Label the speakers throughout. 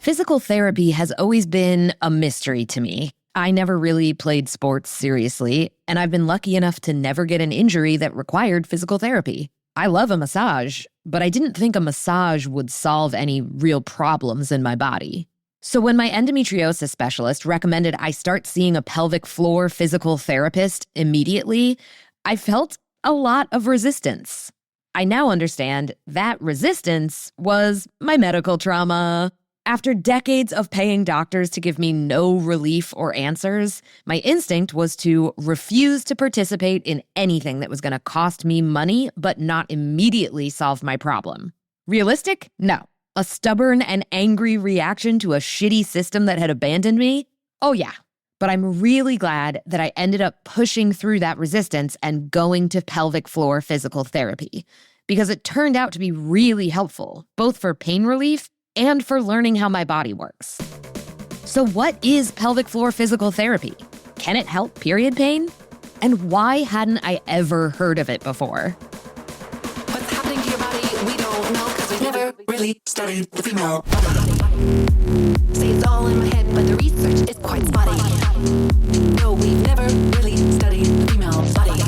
Speaker 1: Physical therapy has always been a mystery to me. I never really played sports seriously, and I've been lucky enough to never get an injury that required physical therapy. I love a massage, but I didn't think a massage would solve any real problems in my body. So when my endometriosis specialist recommended I start seeing a pelvic floor physical therapist immediately, I felt a lot of resistance. I now understand that resistance was my medical trauma. After decades of paying doctors to give me no relief or answers, my instinct was to refuse to participate in anything that was going to cost me money but not immediately solve my problem. Realistic? No. A stubborn and angry reaction to a shitty system that had abandoned me? Oh yeah. But I'm really glad that I ended up pushing through that resistance and going to pelvic floor physical therapy, because it turned out to be really helpful, both for pain relief and for learning how my body works. So what is pelvic floor physical therapy? Can it help period pain? And why hadn't I ever heard of it before?
Speaker 2: What's happening to your body, we don't know, because we've never really studied the female body. Say it's all in my head, but the research is quite spotty. No, we've never really studied the female body.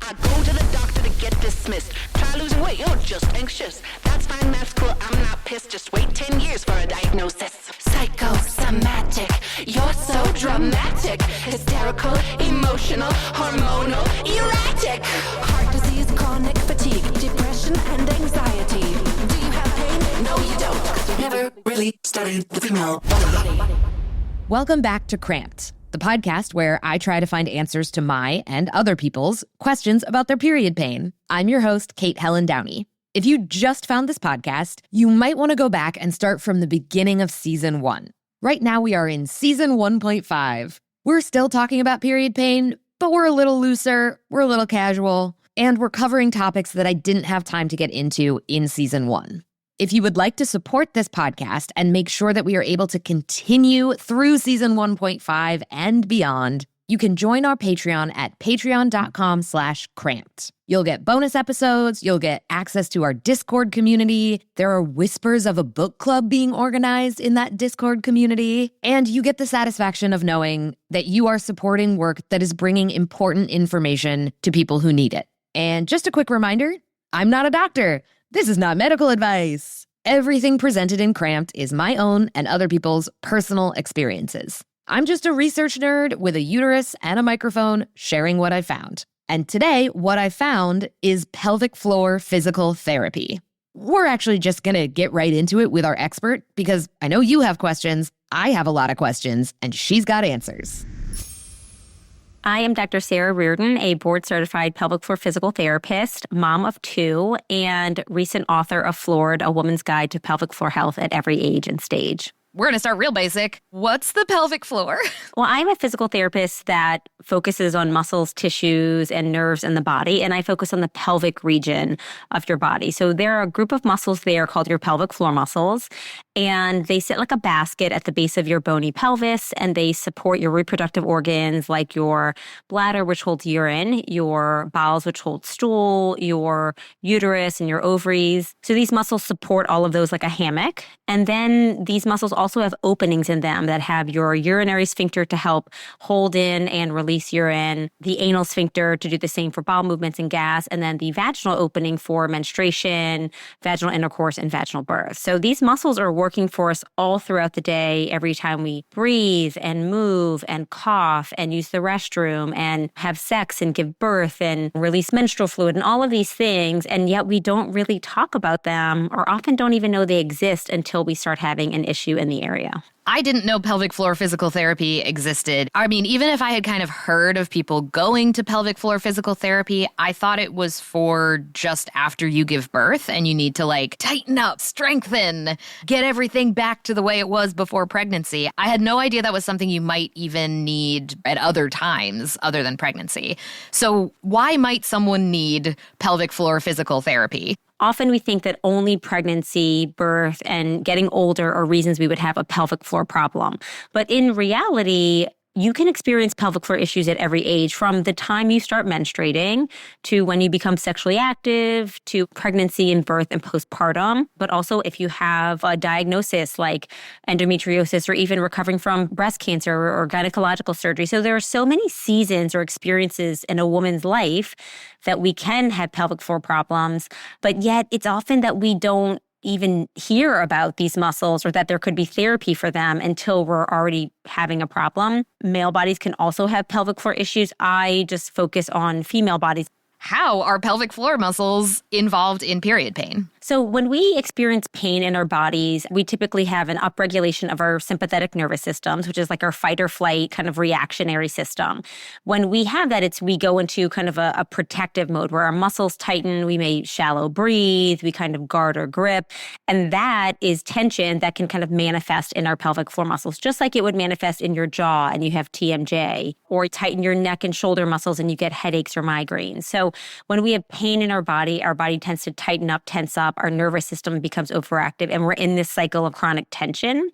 Speaker 2: I go to the doctor to get dismissed. Try losing weight, you're just anxious. That's fine, that's cool, I'm not pissed. Just wait 10 years for a diagnosis. Psychosomatic, you're so dramatic. Hysterical, emotional, hormonal, erratic. Heart disease, chronic fatigue, depression and anxiety. Do you have pain? No, you don't, because you've never really studied the female body.
Speaker 1: Welcome back to CRAMPED, the podcast where I try to find answers to my and other people's questions about their period pain. I'm your host, Kate Helen Downey. If you just found this podcast, you might want to go back and start from the beginning of season 1. Right now, we are in season 1.5. We're still talking about period pain, but we're a little looser, we're a little casual, and we're covering topics that I didn't have time to get into in season 1. If you would like to support this podcast and make sure that we are able to continue through season 1.5 and beyond, you can join our Patreon at patreon.com/cramped. You'll get bonus episodes, you'll get access to our Discord community, there are whispers of a book club being organized in that Discord community, and you get the satisfaction of knowing that you are supporting work that is bringing important information to people who need it. And just a quick reminder, I'm not a doctor. This is not medical advice. Everything presented in CRAMPED is my own and other people's personal experiences. I'm just a research nerd with a uterus and a microphone sharing what I found. And today, what I found is pelvic floor physical therapy. We're actually just going to get right into it with our expert because I know you have questions, I have a lot of questions, and she's got answers.
Speaker 3: I am Dr. Sara Reardon, a board-certified pelvic floor physical therapist, mom of 2, and recent author of Floored, A Woman's Guide to Pelvic Floor Health at Every Age and Stage.
Speaker 1: We're going to start real basic. What's the pelvic floor?
Speaker 3: Well, I'm a physical therapist that focuses on muscles, tissues, and nerves in the body, and I focus on the pelvic region of your body. So there are a group of muscles there called your pelvic floor muscles, and they sit like a basket at the base of your bony pelvis, and they support your reproductive organs like your bladder, which holds urine, your bowels, which hold stool, your uterus, and your ovaries. So these muscles support all of those like a hammock. And then these muscles also have openings in them that have your urinary sphincter to help hold in and release urine, the anal sphincter to do the same for bowel movements and gas, and then the vaginal opening for menstruation, vaginal intercourse, and vaginal birth. So these muscles are working for us all throughout the day, every time we breathe and move and cough and use the restroom and have sex and give birth and release menstrual fluid and all of these things. And yet we don't really talk about them or often don't even know they exist until we start having an issue in the area.
Speaker 1: I didn't know pelvic floor physical therapy existed. I mean, even if I had kind of heard of people going to pelvic floor physical therapy, I thought it was for just after you give birth and you need to like tighten up, strengthen, get everything back to the way it was before pregnancy. I had no idea that was something you might even need at other times other than pregnancy. So why might someone need pelvic floor physical therapy?
Speaker 3: Often we think that only pregnancy, birth, and getting older are reasons we would have a pelvic floor problem. But in reality, you can experience pelvic floor issues at every age, from the time you start menstruating to when you become sexually active to pregnancy and birth and postpartum. But also if you have a diagnosis like endometriosis or even recovering from breast cancer or gynecological surgery. So there are so many seasons or experiences in a woman's life that we can have pelvic floor problems, but yet it's often that we don't even hear about these muscles or that there could be therapy for them until we're already having a problem. Male bodies can also have pelvic floor issues. I just focus on female bodies.
Speaker 1: How are pelvic floor muscles involved in period pain?
Speaker 3: So when we experience pain in our bodies, we typically have an upregulation of our sympathetic nervous systems, which is like our fight or flight kind of reactionary system. When we have that, we go into kind of a protective mode where our muscles tighten, we may shallow breathe, we kind of guard or grip. And that is tension that can kind of manifest in our pelvic floor muscles, just like it would manifest in your jaw and you have TMJ, or tighten your neck and shoulder muscles and you get headaches or migraines. So when we have pain in our body tends to tighten up, tense up, our nervous system becomes overactive, and we're in this cycle of chronic tension.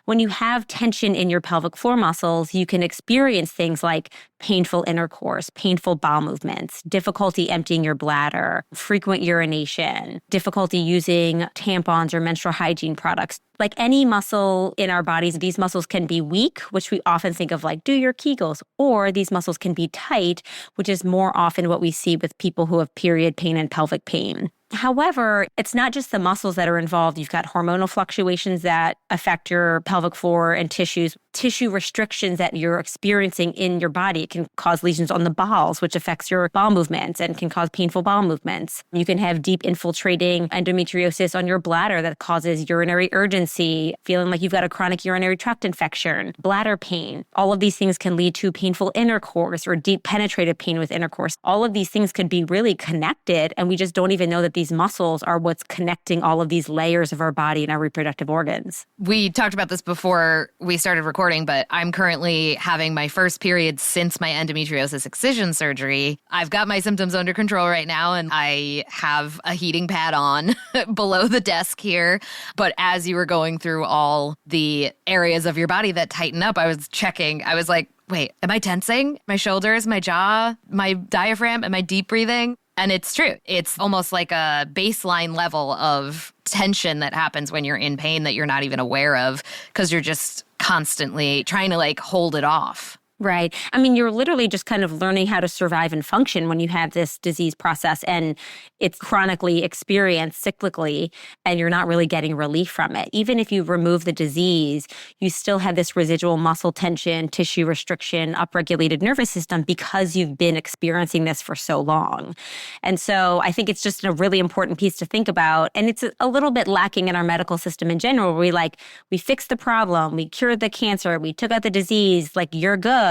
Speaker 3: When you have tension in your pelvic floor muscles, you can experience things like painful intercourse, painful bowel movements, difficulty emptying your bladder, frequent urination, difficulty using tampons or menstrual hygiene products. Like any muscle in our bodies, these muscles can be weak, which we often think of like do your Kegels, or these muscles can be tight, which is more often what we see with people who have period pain and pelvic pain. However, it's not just the muscles that are involved. You've got hormonal fluctuations that affect your pelvic floor and tissues, tissue restrictions that you're experiencing in your body. It can cause lesions on the bowels, which affects your bowel movements and can cause painful bowel movements. You can have deep infiltrating endometriosis on your bladder that causes urinary urgency, feeling like you've got a chronic urinary tract infection, bladder pain. All of these things can lead to painful intercourse or deep penetrative pain with intercourse. All of these things could be really connected, and we just don't even know that these muscles are what's connecting all of these layers of our body and our reproductive organs.
Speaker 1: We talked about this before we started recording, but I'm currently having my first period since my endometriosis excision surgery. I've got my symptoms under control right now, and I have a heating pad on below the desk here. But as you were going through all the areas of your body that tighten up, I was checking. I was like, wait, am I tensing? My shoulders, my jaw, my diaphragm, am I deep breathing? And it's true. It's almost like a baseline level of tension that happens when you're in pain that you're not even aware of because you're just constantly trying to like hold it off.
Speaker 3: Right. I mean, you're literally just kind of learning how to survive and function when you have this disease process and it's chronically experienced cyclically and you're not really getting relief from it. Even if you remove the disease, you still have this residual muscle tension, tissue restriction, upregulated nervous system because you've been experiencing this for so long. And so I think it's just a really important piece to think about. And it's a little bit lacking in our medical system in general. We fixed the problem, we cured the cancer, we took out the disease, like you're good.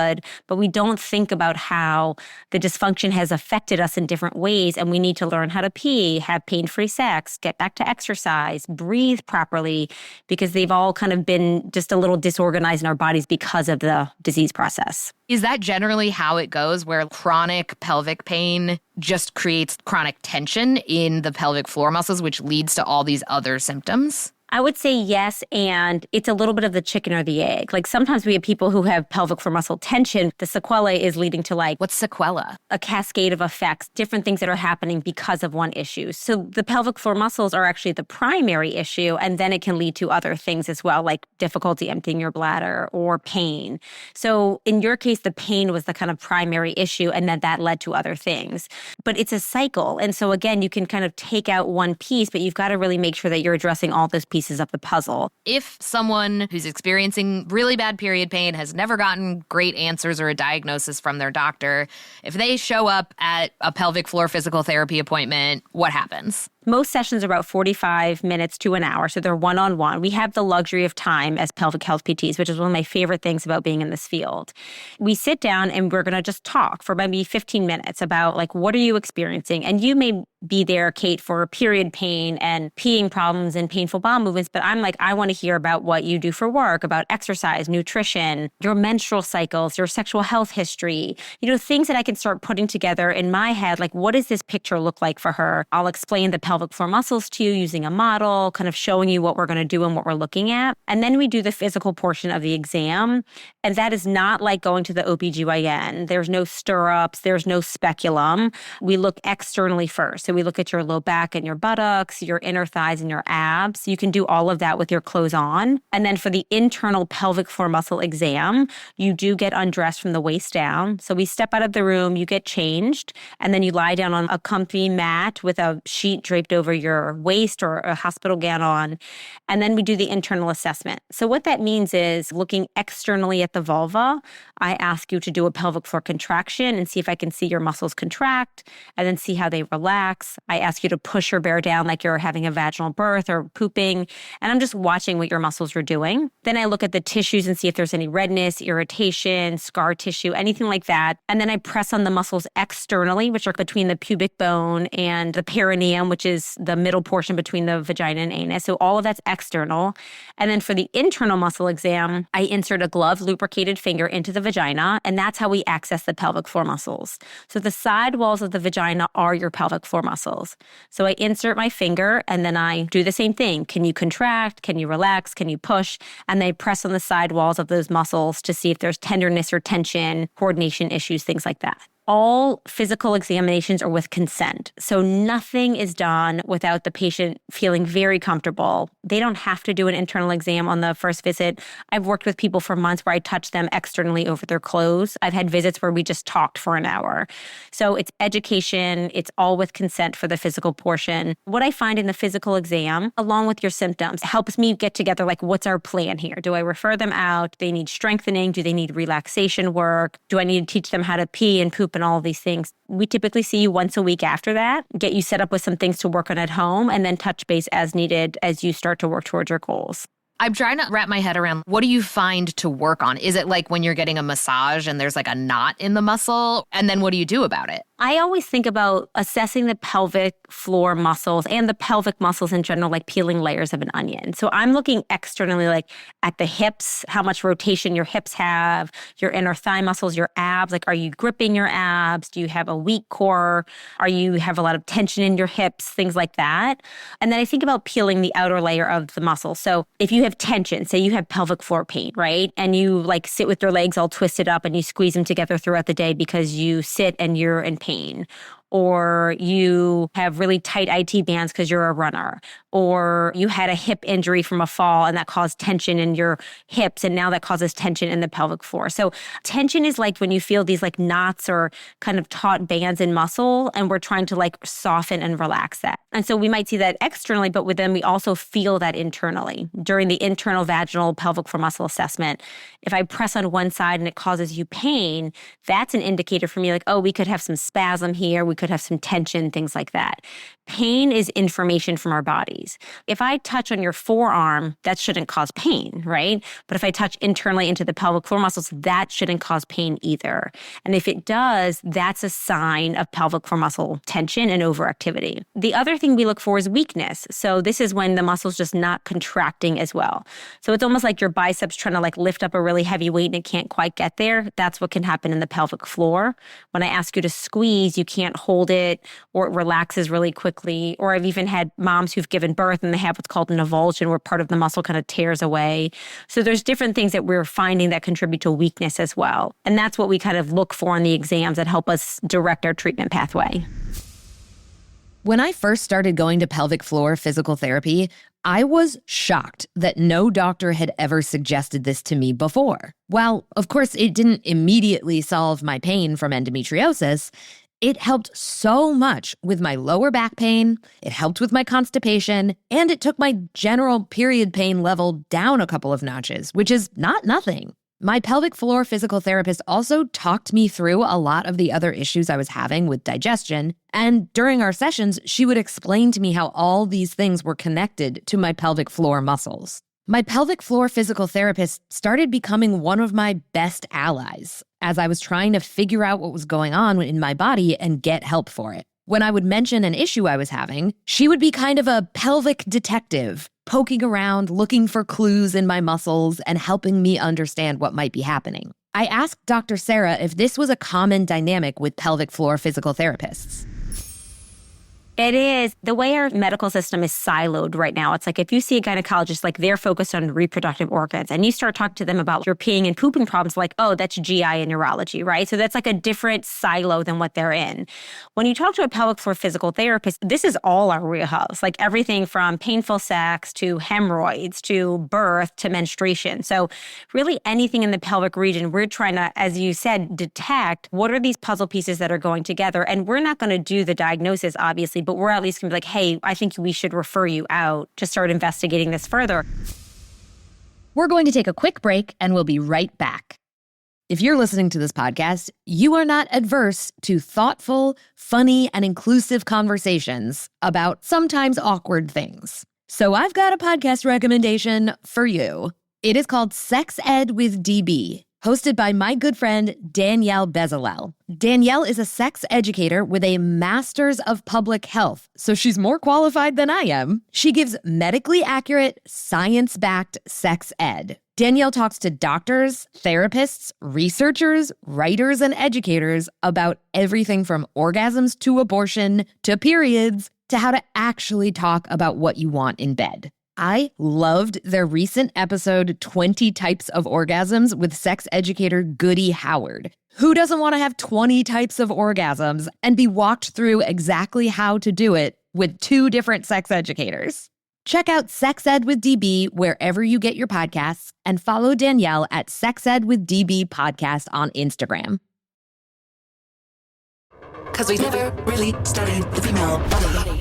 Speaker 3: But we don't think about how the dysfunction has affected us in different ways. And we need to learn how to pee, have pain-free sex, get back to exercise, breathe properly, because they've all kind of been just a little disorganized in our bodies because of the disease process.
Speaker 1: Is that generally how it goes, where chronic pelvic pain just creates chronic tension in the pelvic floor muscles, which leads to all these other symptoms?
Speaker 3: I would say yes, and it's a little bit of the chicken or the egg. Like sometimes we have people who have pelvic floor muscle tension. The sequelae is leading to
Speaker 1: What's sequela?
Speaker 3: A cascade of effects, different things that are happening because of one issue. So the pelvic floor muscles are actually the primary issue, and then it can lead to other things as well, like difficulty emptying your bladder or pain. So in your case, the pain was the kind of primary issue, and then that led to other things. But it's a cycle. And so again, you can kind of take out one piece, but you've got to really make sure that you're addressing all those pieces of the puzzle.
Speaker 1: If someone who's experiencing really bad period pain has never gotten great answers or a diagnosis from their doctor, if they show up at a pelvic floor physical therapy appointment, what happens?
Speaker 3: Most sessions are about 45 minutes to an hour, so they're one-on-one. We have the luxury of time as pelvic health PTs, which is one of my favorite things about being in this field. We sit down and we're going to just talk for maybe 15 minutes about what are you experiencing? And you may be there, Kate, for period pain and peeing problems and painful bowel movements, but I'm I want to hear about what you do for work, about exercise, nutrition, your menstrual cycles, your sexual health history, things that I can start putting together in my head, what does this picture look like for her? I'll explain the pelvic pelvic floor muscles to you using a model, kind of showing you what we're going to do and what we're looking at. And then we do the physical portion of the exam. And that is not like going to the OBGYN. There's no stirrups, there's no speculum. We look externally first. So we look at your low back and your buttocks, your inner thighs and your abs. You can do all of that with your clothes on. And then for the internal pelvic floor muscle exam, you do get undressed from the waist down. So we step out of the room, you get changed, and then you lie down on a comfy mat with a sheet draped over your waist or a hospital gown on. And then we do the internal assessment. So what that means is looking externally at the vulva, I ask you to do a pelvic floor contraction and see if I can see your muscles contract and then see how they relax. I ask you to push or bear down like you're having a vaginal birth or pooping. And I'm just watching what your muscles are doing. Then I look at the tissues and see if there's any redness, irritation, scar tissue, anything like that. And then I press on the muscles externally, which are between the pubic bone and the perineum, which is the middle portion between the vagina and anus. So all of that's external. And then for the internal muscle exam, I insert a gloved, lubricated finger into the vagina, and that's how we access the pelvic floor muscles. So the side walls of the vagina are your pelvic floor muscles. So I insert my finger, and then I do the same thing. Can you contract? Can you relax? Can you push? And they press on the side walls of those muscles to see if there's tenderness or tension, coordination issues, things like that. All physical examinations are with consent. So nothing is done without the patient feeling very comfortable. They don't have to do an internal exam on the first visit. I've worked with people for months where I touch them externally over their clothes. I've had visits where we just talked for an hour. So it's education. It's all with consent for the physical portion. What I find in the physical exam, along with your symptoms, helps me get together like, what's our plan here? Do I refer them out? Do they need strengthening? Do they need relaxation work? Do I need to teach them how to pee and poop and all of these things? We typically see you once a week after that, get you set up with some things to work on at home, and then touch base as needed as you start to work towards your goals.
Speaker 1: I'm trying to wrap my head around, what do you find to work on? Is it like when you're getting a massage and there's like a knot in the muscle? And then what do you do about it?
Speaker 3: I always think about assessing the pelvic floor muscles and the pelvic muscles in general, like peeling layers of an onion. So I'm looking externally, like at the hips, how much rotation your hips have, your inner thigh muscles, your abs. Like, are you gripping your abs? Do you have a weak core? Are you have a lot of tension in your hips? Things like that. And then I think about peeling the outer layer of the muscle. So if you have tension, say you have pelvic floor pain, right? And you like sit with your legs all twisted up and you squeeze them together throughout the day because you sit and you're in pain, or you have really tight IT bands because you're a runner, or you had a hip injury from a fall and that caused tension in your hips and now that causes tension in the pelvic floor. So tension is like when you feel these like knots or kind of taut bands in muscle and we're trying to like soften and relax that. And so we might see that externally, but then we also feel that internally. During the internal vaginal pelvic floor muscle assessment, if I press on one side and it causes you pain, that's an indicator for me like, oh, we could have some spasm here, we could have some tension, things like that. Pain is information from our bodies. If I touch on your forearm, that shouldn't cause pain, right? But if I touch internally into the pelvic floor muscles, that shouldn't cause pain either. And if it does, that's a sign of pelvic floor muscle tension and overactivity. The other thing we look for is weakness. So this is when the muscle's just not contracting as well. So it's almost like your biceps trying to like lift up a really heavy weight and it can't quite get there. That's what can happen in the pelvic floor. When I ask you to squeeze, you can't hold it or it relaxes really quickly. Or I've even had moms who've given birth and they have what's called an avulsion where part of the muscle kind of tears away. So there's different things that we're finding that contribute to weakness as well. And that's what we kind of look for in the exams that help us direct our treatment pathway.
Speaker 1: When I first started going to pelvic floor physical therapy, I was shocked that no doctor had ever suggested this to me before. While, of course, it didn't immediately solve my pain from endometriosis, it helped so much with my lower back pain, it helped with my constipation, and it took my general period pain level down a couple of notches, which is not nothing. My pelvic floor physical therapist also talked me through a lot of the other issues I was having with digestion, and during our sessions, she would explain to me how all these things were connected to my pelvic floor muscles. My pelvic floor physical therapist started becoming one of my best allies as I was trying to figure out what was going on in my body and get help for it. When I would mention an issue I was having, she would be kind of a pelvic detective, poking around, looking for clues in my muscles and helping me understand what might be happening. I asked Dr. Sara if this was a common dynamic with pelvic floor physical therapists.
Speaker 3: It is. The way our medical system is siloed right now, it's like if you see a gynecologist, like they're focused on reproductive organs and you start talking to them about your peeing and pooping problems, like, oh, that's GI and urology, right? So that's like a different silo than what they're in. When you talk to a pelvic floor physical therapist, this is all our wheelhouse, like everything from painful sex to hemorrhoids to birth to menstruation. So really anything in the pelvic region, we're trying to, as you said, detect what are these puzzle pieces that are going together. And we're not going to do the diagnosis, obviously, but we're at least going to be like, hey, I think we should refer you out to start investigating this further.
Speaker 1: We're going to take a quick break and we'll be right back. If you're listening to this podcast, you are not adverse to thoughtful, funny, and inclusive conversations about sometimes awkward things. So I've got a podcast recommendation for you. It is called Sex Ed with DB, hosted by my good friend Danielle Bezalel. Danielle is a sex educator with a master's of public health, so she's more qualified than I am. She gives medically accurate, science-backed sex ed. Danielle talks to doctors, therapists, researchers, writers, and educators about everything from orgasms to abortion to periods to how to actually talk about what you want in bed. I loved their recent episode, 20 Types of Orgasms, with sex educator Goody Howard. Who doesn't want to have 20 types of orgasms and be walked through exactly how to do it with 2 different sex educators? Check out Sex Ed with DB wherever you get your podcasts and follow Danielle at Sex Ed with DB Podcast on Instagram.
Speaker 2: Cause we never really started the female body.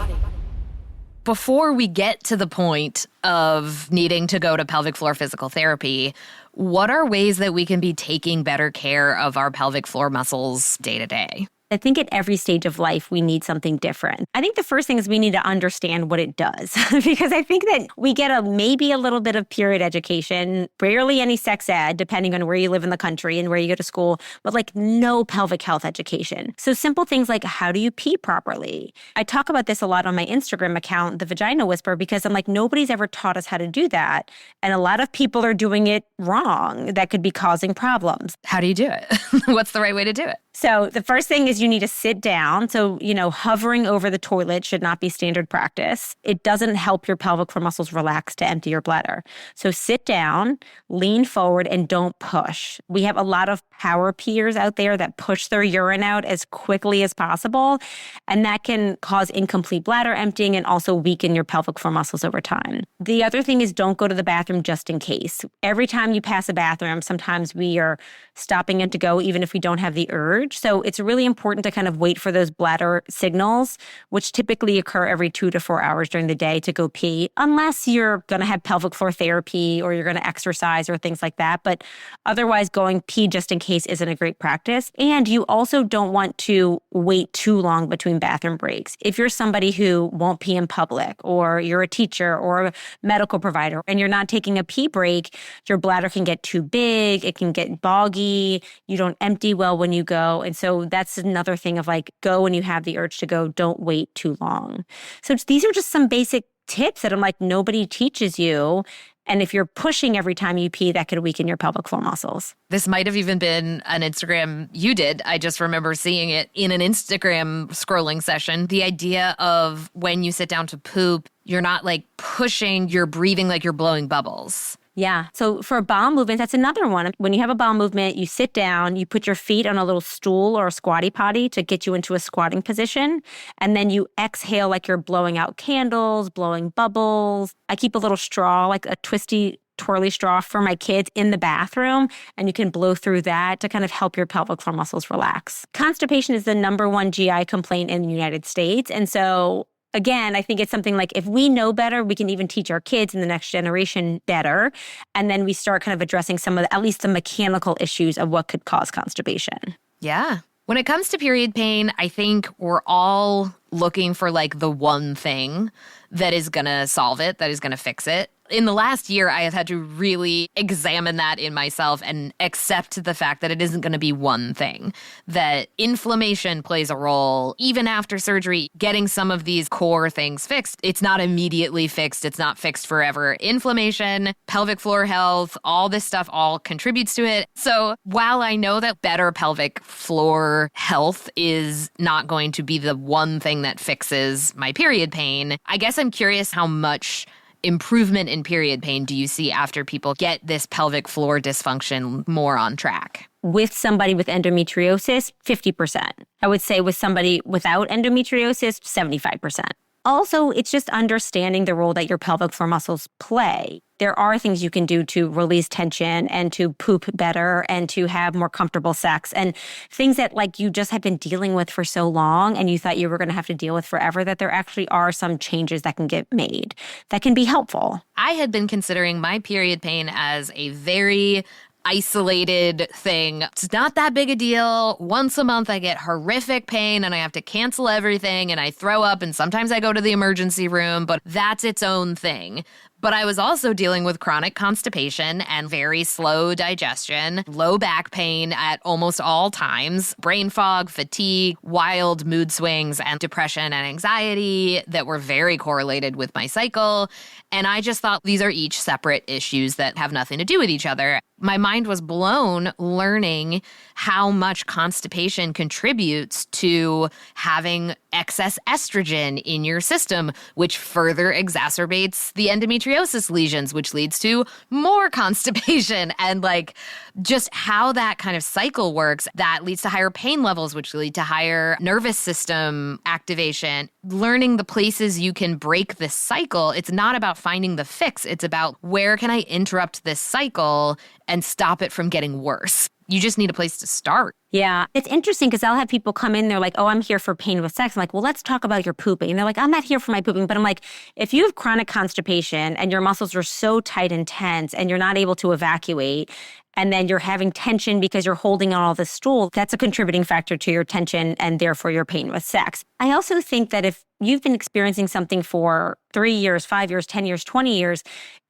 Speaker 1: Before we get to the point of needing to go to pelvic floor physical therapy, what are ways that we can be taking better care of our pelvic floor muscles day to day?
Speaker 3: I think at every stage of life, we need something different. I think the first thing is we need to understand what it does, because I think that we get maybe a little bit of period education, rarely any sex ed, depending on where you live in the country and where you go to school, but like no pelvic health education. So simple things like, how do you pee properly? I talk about this a lot on my Instagram account, the Vagina Whisperer, because I'm like, nobody's ever taught us how to do that. And a lot of people are doing it wrong. That could be causing problems.
Speaker 1: How do you do it? What's the right way to do it?
Speaker 3: So the first thing is you need to sit down. So, hovering over the toilet should not be standard practice. It doesn't help your pelvic floor muscles relax to empty your bladder. So sit down, lean forward, and don't push. We have a lot of power peers out there that push their urine out as quickly as possible. And that can cause incomplete bladder emptying and also weaken your pelvic floor muscles over time. The other thing is don't go to the bathroom just in case. Every time you pass a bathroom, sometimes we are stopping it to go even if we don't have the urge. So it's really important to kind of wait for those bladder signals, which typically occur every 2 to 4 hours during the day to go pee, unless you're going to have pelvic floor therapy or you're going to exercise or things like that. But otherwise, going pee just in case isn't a great practice. And you also don't want to wait too long between bathroom breaks. If you're somebody who won't pee in public, or you're a teacher or a medical provider, and you're not taking a pee break, your bladder can get too big, it can get boggy, you don't empty well when you go. And so that's another thing of like, go when you have the urge to go, don't wait too long. So these are just some basic tips that I'm like, nobody teaches you. And if you're pushing every time you pee, that could weaken your pelvic floor muscles.
Speaker 1: This might have even been an Instagram you did. I just remember seeing it in an Instagram scrolling session. The idea of when you sit down to poop, you're not like pushing, you're breathing like you're blowing bubbles.
Speaker 3: Yeah. So for a bowel movement, that's another one. When you have a bowel movement, you sit down, you put your feet on a little stool or a squatty potty to get you into a squatting position. And then you exhale like you're blowing out candles, blowing bubbles. I keep a little straw, like a twisty, twirly straw for my kids in the bathroom. And you can blow through that to kind of help your pelvic floor muscles relax. Constipation is the #1 GI complaint in the United States. And so again, I think it's something like if we know better, we can even teach our kids in the next generation better. And then we start kind of addressing some of at least the mechanical issues of what could cause constipation.
Speaker 1: Yeah. When it comes to period pain, I think we're all looking for like the one thing that is going to solve it, that is going to fix it. In the last year, I have had to really examine that in myself and accept the fact that it isn't going to be one thing, that inflammation plays a role. Even after surgery, getting some of these core things fixed, it's not immediately fixed. It's not fixed forever. Inflammation, pelvic floor health, all this stuff all contributes to it. So while I know that better pelvic floor health is not going to be the one thing that fixes my period pain, I guess I'm curious how much improvement in period pain do you see after people get this pelvic floor dysfunction more on track?
Speaker 3: With somebody with endometriosis, 50%. I would say with somebody without endometriosis, 75%. Also, it's just understanding the role that your pelvic floor muscles play. There are things you can do to release tension and to poop better and to have more comfortable sex, and things that like you just have been dealing with for so long and you thought you were going to have to deal with forever, that there actually are some changes that can get made that can be helpful.
Speaker 1: I had been considering my period pain as a very isolated thing. It's not that big a deal. Once a month, I get horrific pain and I have to cancel everything and I throw up and sometimes I go to the emergency room, but that's its own thing. But I was also dealing with chronic constipation and very slow digestion, low back pain at almost all times, brain fog, fatigue, wild mood swings, and depression and anxiety that were very correlated with my cycle. And I just thought these are each separate issues that have nothing to do with each other. My mind was blown learning how much constipation contributes to having excess estrogen in your system, which further exacerbates the endometriosis lesions, which leads to more constipation. And like just how that kind of cycle works, that leads to higher pain levels, which lead to higher nervous system activation. Learning the places you can break this cycle, it's not about finding the fix. It's about where can I interrupt this cycle and stop it from getting worse. You just need a place to start.
Speaker 3: Yeah, it's interesting because I'll have people come in, they're like, oh, I'm here for pain with sex. I'm like, well, let's talk about your pooping. And they're like, I'm not here for my pooping. But I'm like, if you have chronic constipation and your muscles are so tight and tense and you're not able to evacuate, and then you're having tension because you're holding on all this stool, that's a contributing factor to your tension and therefore your pain with sex. I also think that if you've been experiencing something for 3 years, 5 years, 10 years, 20 years,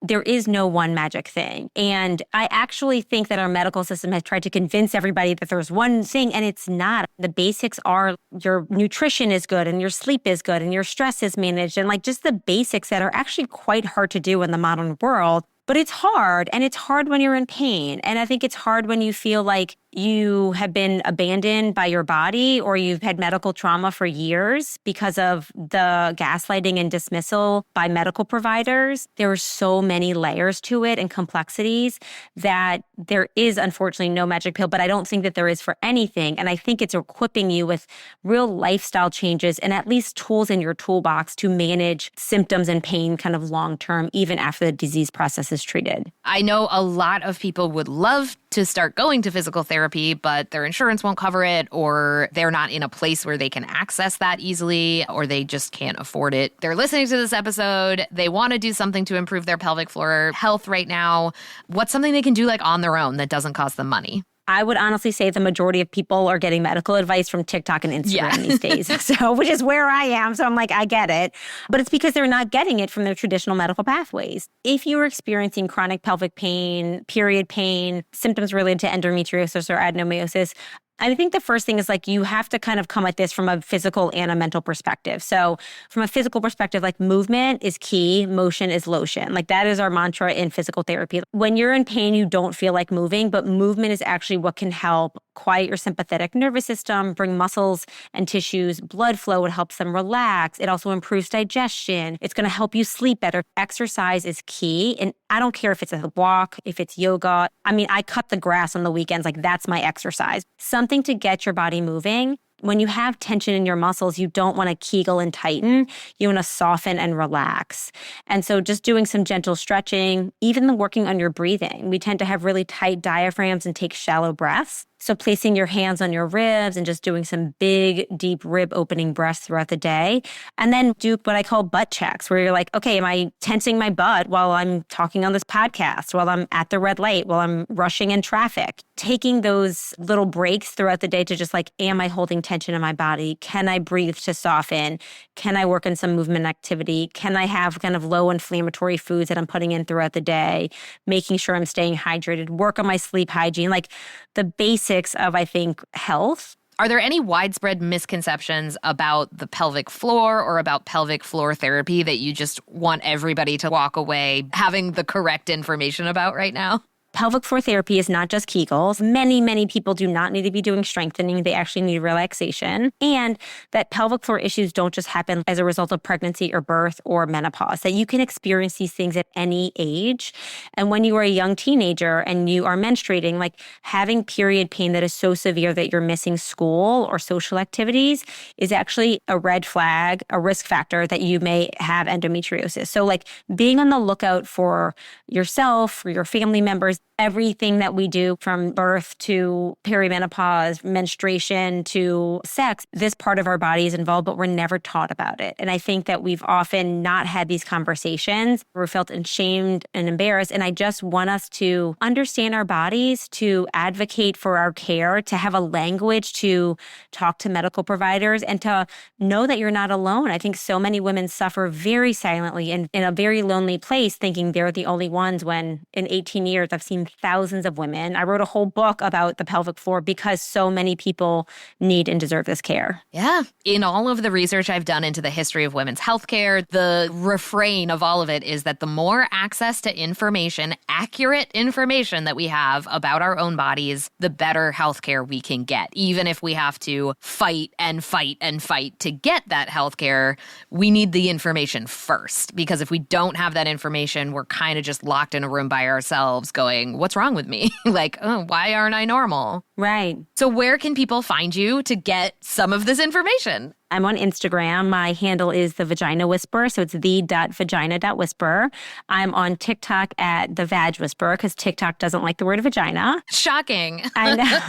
Speaker 3: there is no one magic thing. And I actually think that our medical system has tried to convince everybody that there's one thing, and it's not. The basics are your nutrition is good and your sleep is good and your stress is managed, and like just the basics that are actually quite hard to do in the modern world. But it's hard, and it's hard when you're in pain. And I think it's hard when you feel like you have been abandoned by your body or you've had medical trauma for years because of the gaslighting and dismissal by medical providers. There are so many layers to it and complexities that there is unfortunately no magic pill, but I don't think that there is for anything. And I think it's equipping you with real lifestyle changes and at least tools in your toolbox to manage symptoms and pain kind of long term, even after the disease process is treated.
Speaker 1: I know a lot of people would love to start going to physical therapy, but their insurance won't cover it, or they're not in a place where they can access that easily, or they just can't afford it. They're listening to this episode. They want to do something to improve their pelvic floor health right now. What's something they can do like on their own that doesn't cost them money?
Speaker 3: I would honestly say the majority of people are getting medical advice from TikTok and Instagram these days, so which is where I am. So I'm like, I get it. But it's because they're not getting it from their traditional medical pathways. If you're experiencing chronic pelvic pain, period pain, symptoms related to endometriosis or adenomyosis, I think the first thing is like you have to kind of come at this from a physical and a mental perspective. So from a physical perspective, like movement is key, motion is lotion. Like that is our mantra in physical therapy. When you're in pain, you don't feel like moving, but movement is actually what can help quiet your sympathetic nervous system, bring muscles and tissues blood flow. It helps them relax. It also improves digestion. It's going to help you sleep better. Exercise is key. And I don't care if it's a walk, if it's yoga. I mean, I cut the grass on the weekends. Like that's my exercise. Something to get your body moving. When you have tension in your muscles, you don't want to kegel and tighten. You want to soften and relax. And so just doing some gentle stretching, even the working on your breathing. We tend to have really tight diaphragms and take shallow breaths. So placing your hands on your ribs and just doing some big, deep rib opening breaths throughout the day. And then do what I call butt checks, where you're like, okay, am I tensing my butt while I'm talking on this podcast, while I'm at the red light, while I'm rushing in traffic? Taking those little breaks throughout the day to just like, am I holding tension in my body? Can I breathe to soften? Can I work in some movement activity? Can I have kind of low inflammatory foods that I'm putting in throughout the day? Making sure I'm staying hydrated, work on my sleep hygiene, like the basics of, I think, health.
Speaker 1: Are there any widespread misconceptions about the pelvic floor or about pelvic floor therapy that you just want everybody to walk away having the correct information about right now?
Speaker 3: Pelvic floor therapy is not just Kegels. Many people do not need to be doing strengthening. They actually need relaxation. And that pelvic floor issues don't just happen as a result of pregnancy or birth or menopause, that you can experience these things at any age. And when you are a young teenager and you are menstruating, like having period pain that is so severe that you're missing school or social activities is actually a red flag, a risk factor that you may have endometriosis. So like being on the lookout for yourself, for your family members, everything that we do from birth to perimenopause, menstruation to sex, this part of our body is involved, but we're never taught about it. And I think that we've often not had these conversations. We're felt ashamed and embarrassed. And I just want us to understand our bodies, to advocate for our care, to have a language to talk to medical providers, and to know that you're not alone. I think so many women suffer very silently and in a very lonely place, thinking they're the only ones, when in 18 years, I've seen thousands of women. I wrote a whole book about the pelvic floor because so many people need and deserve this care.
Speaker 1: Yeah. In all of the research I've done into the history of women's healthcare, the refrain of all of it is that the more access to information, accurate information that we have about our own bodies, the better healthcare we can get. Even if we have to fight and fight and fight to get that healthcare, we need the information first. Because if we don't have that information, we're kind of just locked in a room by ourselves going, what's wrong with me? Like, oh, why aren't I normal?
Speaker 3: Right.
Speaker 1: So where can people find you to get some of this information?
Speaker 3: I'm on Instagram. My handle is the Vagina Whisperer. So it's the.vagina.whisperer. I'm on TikTok at the Vag Whisperer because TikTok doesn't like the word vagina.
Speaker 1: Shocking.
Speaker 3: I know.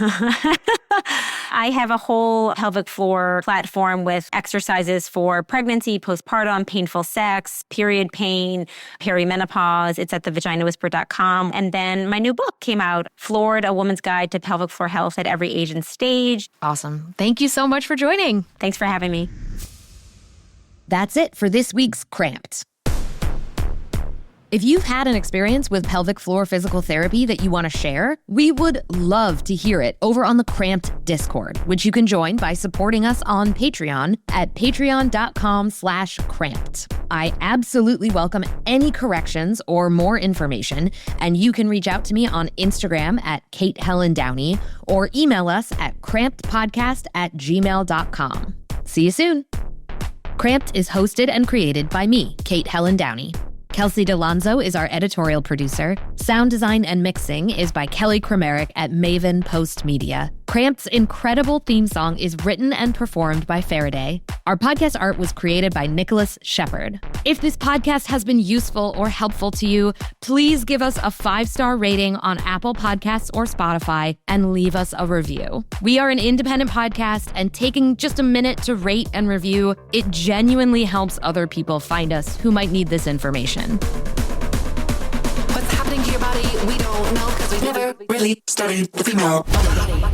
Speaker 3: I have a whole pelvic floor platform with exercises for pregnancy, postpartum, painful sex, period pain, perimenopause. It's at thevaginawhisperer.com. And then my new book came out, Floored, A Woman's Guide to Pelvic Floor Health at Every Age and Stage.
Speaker 1: Awesome. Thank you so much for joining.
Speaker 3: Thanks for having me.
Speaker 1: That's it for this week's Cramped. If you've had an experience with pelvic floor physical therapy that you want to share, we would love to hear it over on the Cramped Discord, which you can join by supporting us on Patreon at patreon.com/cramped. I absolutely welcome any corrections or more information, and you can reach out to me on Instagram at Kate Helen Downey or email us at crampedpodcast@gmail.com. See you soon. Cramped is hosted and created by me, Kate Helen Downey. Kelsey DeLonzo is our editorial producer. Sound design and mixing is by Kelly Kramerick at Maven Post Media. Cramped's incredible theme song is written and performed by Faraday. Our podcast art was created by Nicholas Shepard. If this podcast has been useful or helpful to you, please give us a 5-star rating on Apple Podcasts or Spotify and leave us a review. We are an independent podcast, and taking just a minute to rate and review, it genuinely helps other people find us who might need this information.
Speaker 2: What's happening to your body? We don't know because we've never really studied the female body.